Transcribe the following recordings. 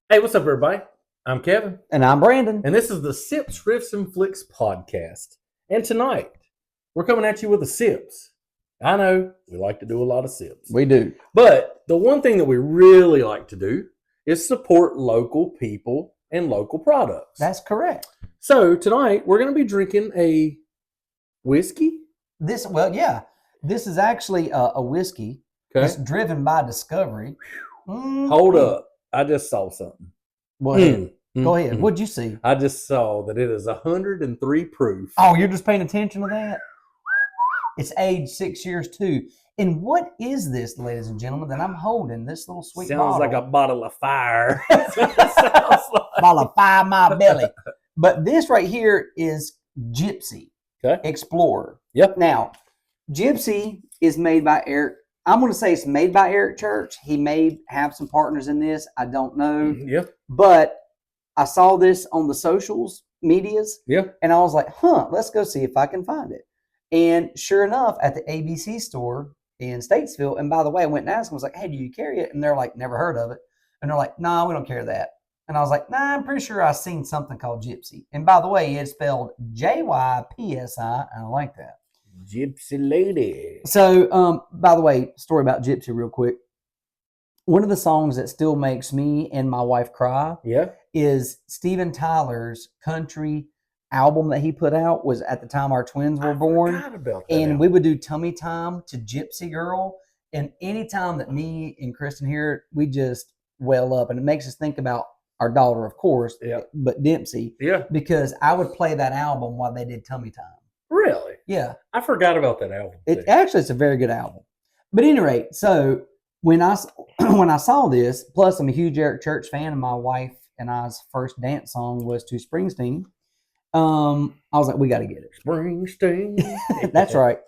Hey, what's up, everybody? I'm Kevin, And I'm Brandon. and this is the Sips, Rffs, and Flix podcast. And tonight, we're coming at you with the sips. I know we like to do a lot of sips, We do. but the one thing that we really like to do is support local people and local products. That's correct. So tonight, we're going to be drinking a whiskey. This is actually a whiskey. Okay, It's driven by discovery. hold up. I just saw something. Well, go ahead. What'd you see? I just saw that it is 103 proof. Oh, you're just paying attention to that? It's aged 6 years too. And what is this, ladies and gentlemen, that I'm holding? This little sweet Sounds bottle. like a bottle of fire. That's what it sounds like. Bottle of fire in my belly. But this right here is Jypsi Explorer. Yep. Now, Jypsi is made by Eric. I'm going to say it's made by Eric Church. He may have some partners in this. I don't know. Yep. But I saw this on the socials, medias, and I was like, let's go see if I can find it. And sure enough, at the ABC store in Statesville, and by the way, I went and asked them, I was like, hey, do you carry it? And they're like, never heard of it. And they're like, no, we don't carry that. And I was like, nah, I'm pretty sure I've seen something called Jypsi. And by the way, it's spelled Jypsi, and I like that. Gypsy lady. So, by the way, story about Jypsi real quick. One of the songs that still makes me and my wife cry is Steven Tyler's country album that he put out. Was at the time our twins were born. I forgot about that and album. we would do Tummy Time to Gypsy Girl. And anytime that me and Kristen hear it, we just well up. And it makes us think about our daughter, of course, but Dempsey. Yeah. Because I would play that album while they did Tummy Time. Really? Yeah. I forgot about that album. It's a very good album. But at any rate, so when I saw this, plus I'm a huge Eric Church fan, and my wife and I's first dance song was to Springsteen. I was like, we got to get it. Springsteen. That's right.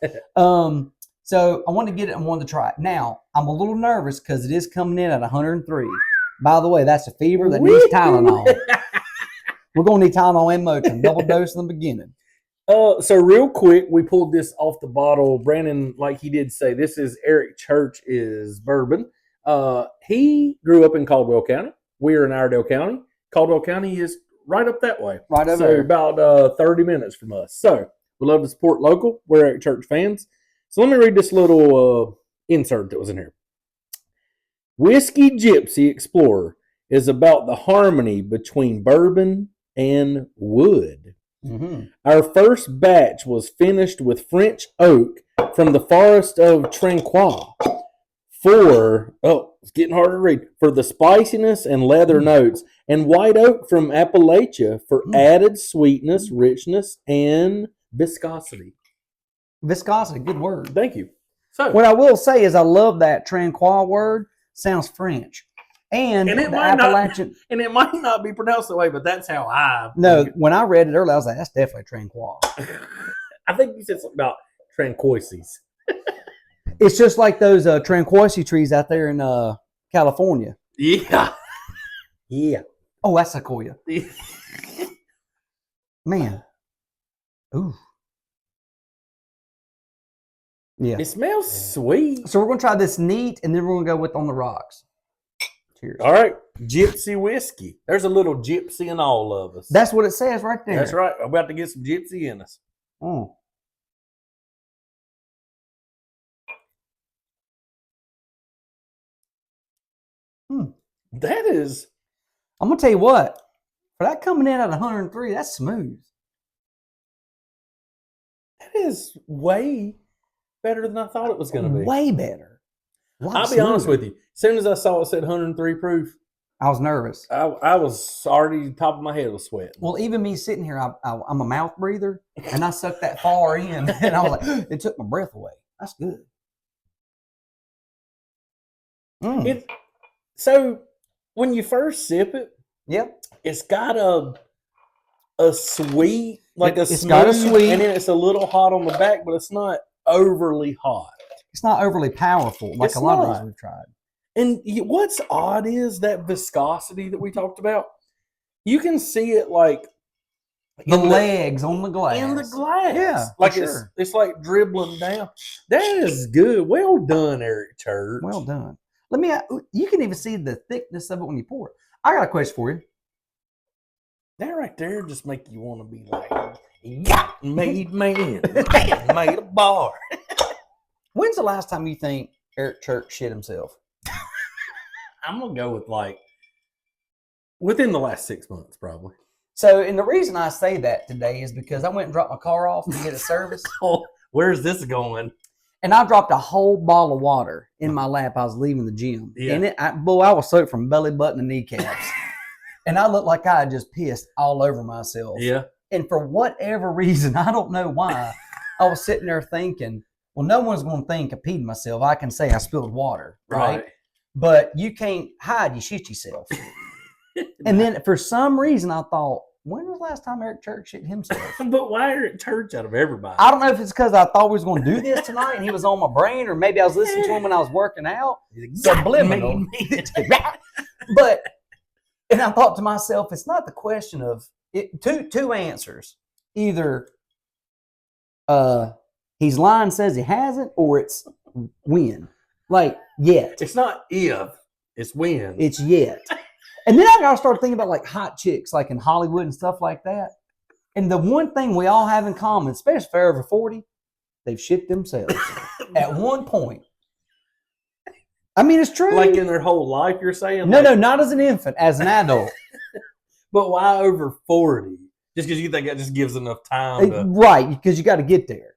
So I wanted to get it and wanted to try it. Now, I'm a little nervous because it is coming in at 103. By the way, that's a fever that needs Tylenol. We're going to need Tylenol and Motrin, double dose in the beginning. So real quick, we pulled this off the bottle. Brandon, like he did say, this is Eric Church's bourbon. He grew up in Caldwell County. We're in Iredell County. Caldwell County is right up that way. Right over there. About 30 minutes from us. So we love to support local. We're Eric Church fans. So let me read this little insert that was in here. Whiskey Jypsi Explorer is about the harmony between bourbon and wood. Mm-hmm. Our first batch was finished with French oak from the forest of Tranquois it's getting hard to read, for the spiciness and leather notes, and white oak from Appalachia for added sweetness, richness, and viscosity. Viscosity, good word. Thank you. So what I will say is I love that Tranquois word. Sounds French. And it the might Appalachian. And it might not be pronounced that way, but that's how I. No, when I read it earlier, I was like, that's definitely Tranquois. I think you said something about tranquoises. It's just like those tranquoisi trees out there in California. Yeah. Yeah. Oh, that's sequoia. Man. Ooh. Yeah. It smells sweet. So we're going to try this neat, and then we're going to go with on the rocks. Cheers. All right. Jypsi whiskey. There's a little gypsy in all of us. That's what it says right there. That's right. I'm about to get some gypsy in us. Mm. That is. I'm going to tell you what. For that coming in at 103, that's smooth. That is way better than I thought it was going to be. Way better. I'll be honest with you. As soon as I saw it said 103 proof, I was nervous. I was already, top of my head was sweating. Well, even me sitting here, I'm a mouth breather, and I sucked that far in, and I was like, it took my breath away. That's good. So when you first sip it, it's got a sweet, it's got a sweet, and then it's a little hot on the back, but it's not overly hot. It's not overly powerful like a lot of these we've tried. And what's odd is that viscosity that we talked about. You can see it like the legs on the glass. In the glass. Yeah. Like it's like dribbling down. That is good. Well done, Eric Church. Well done. You can even see the thickness of it when you pour it. I got a question for you. That right there just make you want to be like, yeah, made man, man made a bar. When's the last time you think Eric Church shit himself? I'm gonna go with like within the last 6 months, probably. So, and the reason I say that today is because I went and dropped my car off to get a service. Oh, where's this going? And I dropped a whole bottle of water in my lap. I was leaving the gym. Yeah. And I was soaked from belly button to kneecaps. And I looked like I had just pissed all over myself. Yeah. And for whatever reason, I don't know why, I was sitting there thinking, well, no one's going to think I peed myself. I can say I spilled water, right? But you can't hide you shit yourself. And then for some reason, I thought, when was the last time Eric Church shit himself? But why Eric Church out of everybody? I don't know if it's because I thought we was going to do this tonight and he was on my brain, or maybe I was listening to him when I was working out. Subliminal. But, and I thought to myself, it's not the question of two answers. Either he's lying, says he hasn't, or it's when. Like, yet. It's not if, it's when. It's yet. And then I got to start thinking about like hot chicks, like in Hollywood and stuff like that. And the one thing we all have in common, especially if they're over 40, they've shit themselves at one point. I mean, it's true. Like in their whole life, you're saying? No, not as an infant, as an adult. But why over 40? Just because you think that just gives enough time to... Right, because you got to get there.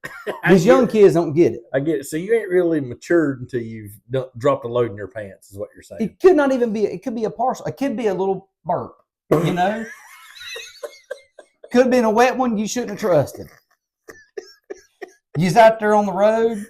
These young kids don't get it. I get it. So you ain't really matured until you've dropped a load in your pants, is what you're saying. It could not even be, it could be a partial. It could be a little burp, you know? Could have been a wet one you shouldn't have trusted. You's out there on the road,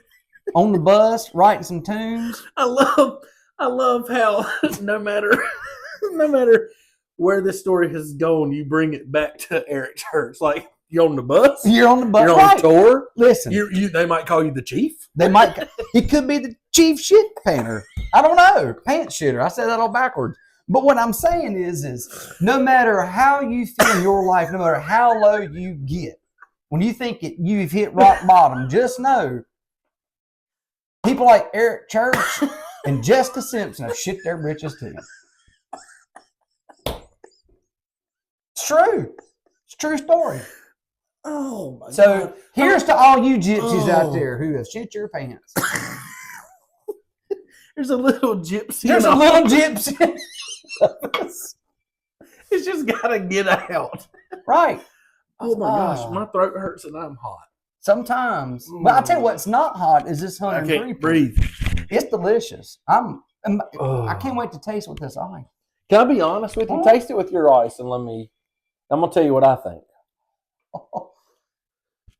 on the bus, writing some tunes. I love how no matter where this story has gone, you bring it back to Eric Church. Like, you're on the bus. You're on the bus. You're right. on tour. Listen. They might call you the chief. They might. He could be the chief shit panter. I don't know. Pants shitter. I said that all backwards. But what I'm saying is no matter how you feel in your life, no matter how low you get, when you think you've hit rock bottom, just know people like Eric Church and Jessica Simpson have shit their britches too. It's true. It's a true story. Oh, my God. So here's to all you gypsies out there who have shit your pants. There's a little gypsy. There's a little gypsy. It's just got to get out. Right. Oh, my gosh. My throat hurts and I'm hot. Sometimes. But I tell you what's not hot is this 103. I can't breathe. It's delicious. I can't wait to taste with this ice. Can I be honest with you? Taste it with your ice and I'm going to tell you what I think.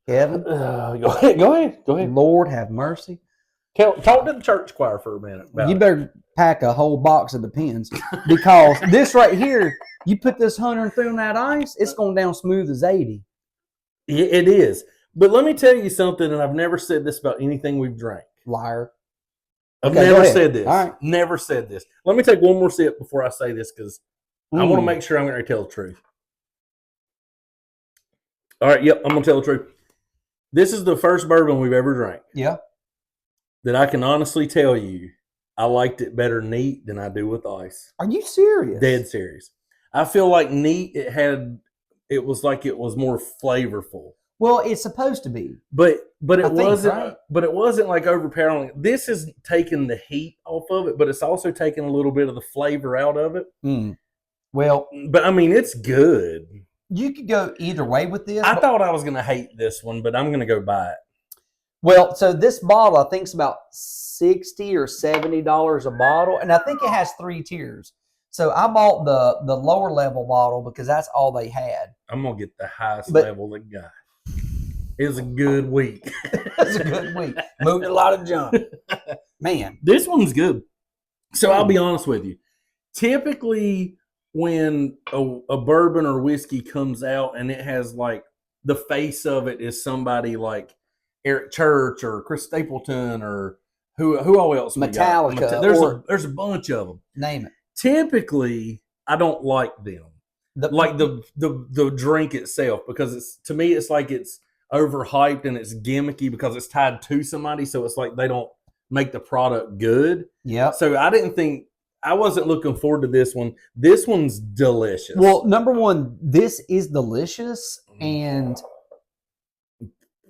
Kevin? Go ahead. Lord have mercy. Talk to the church choir for a minute. You better pack a whole box of Depends, because this right here, you put this 103 on that ice, it's going down smooth as 80. It is. But let me tell you something, and I've never said this about anything we've drank. Liar. I've never said this. All right. Never said this. Let me take one more sip before I say this, because I want to make sure I'm going to tell the truth. All right, yep, I'm going to tell the truth. This is the first bourbon we've ever drank. Yeah. That I can honestly tell you, I liked it better neat than I do with ice. Are you serious? Dead serious. I feel like neat, it was like it was more flavorful. Well, it's supposed to be. But it wasn't. Right? But it wasn't like overpowering. This is taking the heat off of it, but it's also taking a little bit of the flavor out of it. Well, but I mean, it's good. You could go either way with this. I thought I was going to hate this one, but I'm going to go buy it. Well, so this bottle, I think, is about $60 or $70 a bottle, and I think it has 3 tiers. So I bought the lower level bottle because that's all they had. I'm going to get the highest level they got. It was a good week. It's a good week. Moved a lot of junk. Man. This one's good. So I'll be honest with you. Typically, when a bourbon or whiskey comes out and it has like the face of it is somebody like Eric Church or Chris Stapleton or who all else? Metallica. There's a bunch of them. Name it. Typically, I don't like them. The drink itself, because to me it's like it's overhyped and it's gimmicky because it's tied to somebody, so it's like they don't make the product good. Yeah. So I didn't think I wasn't looking forward to this one. This one's delicious. Well, number one, this is delicious, and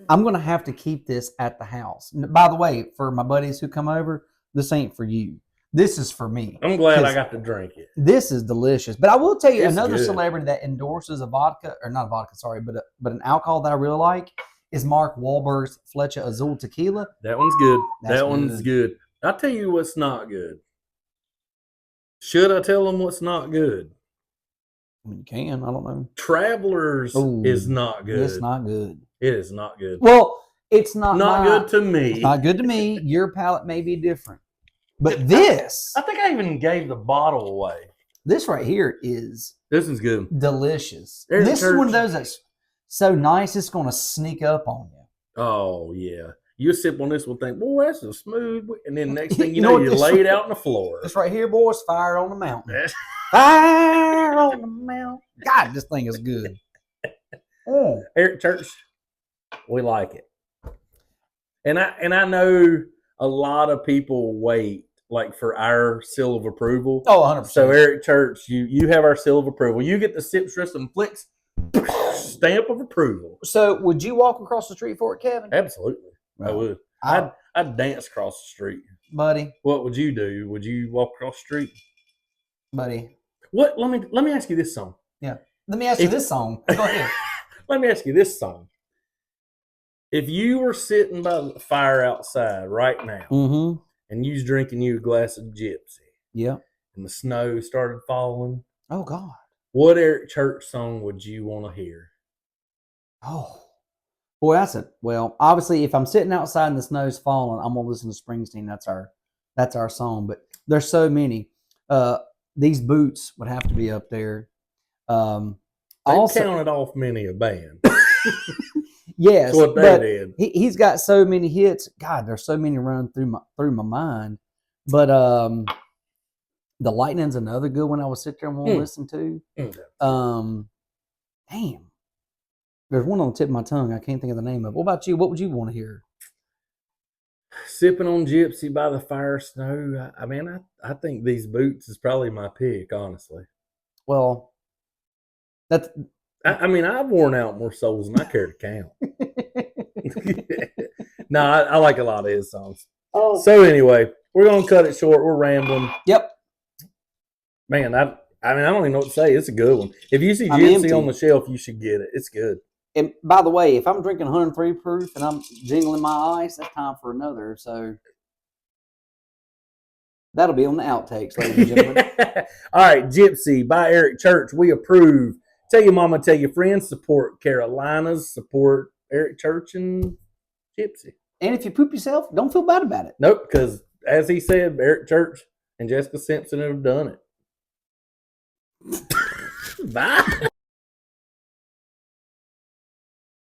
I'm going to have to keep this at the house. By the way, for my buddies who come over, this ain't for you. This is for me. I'm glad I got to drink it. This is delicious. But I will tell you, It's another good. celebrity that endorses a vodka, or not a vodka, sorry, but an alcohol that I really like is Mark Wahlberg's Flecha Azul Tequila. That one's good. That's that one's good. I'll tell you what's not good. Should I tell them what's not good? I mean, you can. I don't know. Travelers is not good. It's not good. It is not good. Well, it's not good to me. It's not good to me. Your palate may be different. But this, I think I even gave the bottle away. This right here is This is good. delicious. There's This a is one of church- those that's so nice it's going to sneak up on you. Oh yeah. You sip on this one, think, boy, that's a smooth. And then next thing you You know know, what you this- lay it out on the floor. This right here, boys, fire on the mountain. Fire on the mountain. God, this thing is good. Oh. Eric Church, we like it. And I know a lot of people wait like for our seal of approval. Oh, 100%. So Eric Church, you have our seal of approval. You get the Sip Strips and Flix stamp of approval. So would you walk across the street for it, Kevin? Absolutely. I would. I'd dance across the street. Buddy. What would you do? Would you walk across the street? Buddy. What? Let me ask you this song. Yeah. Let me ask you this song. Go ahead. Let me ask you this song. If you were sitting by the fire outside right now, Mm-hmm. and you was drinking you a glass of Gypsy, Yeah. and the snow started falling, Oh, God. what Eric Church song would you want to hear? Oh. Boy, that's it. Well, obviously, if I'm sitting outside and the snow's falling, I'm going to listen to Springsteen. That's our song. But there's so many. These Boots would have to be up there. They counted off many a band. Yes, That's what they but did. He's got so many hits. God, there's so many running through my mind. But The Lightning's another good one I would sit there and want to listen to. Damn. There's one on the tip of my tongue. I can't think of the name of it. What about you? What would you want to hear? Sipping on Gypsy by the fire snow. I mean, I think These Boots is probably my pick, honestly. Well, that's I mean, I've worn out more souls than I care to count. No, I like a lot of his songs. Oh. So anyway, we're gonna cut it short. We're rambling. Yep. Man, I mean, I don't even know what to say. It's a good one. If you see I'm Gypsy empty. on the shelf, you should get it. It's good. And by the way, if I'm drinking 103 proof and I'm jingling my ice, that's time for another. So that'll be on the outtakes, ladies and gentlemen. All right, Gypsy by Eric Church. We approve. Tell your mama, tell your friends. Support Carolinas. Support Eric Church and Gypsy. And if you poop yourself, don't feel bad about it. Nope, because as he said, Eric Church and Jessica Simpson have done it. Bye.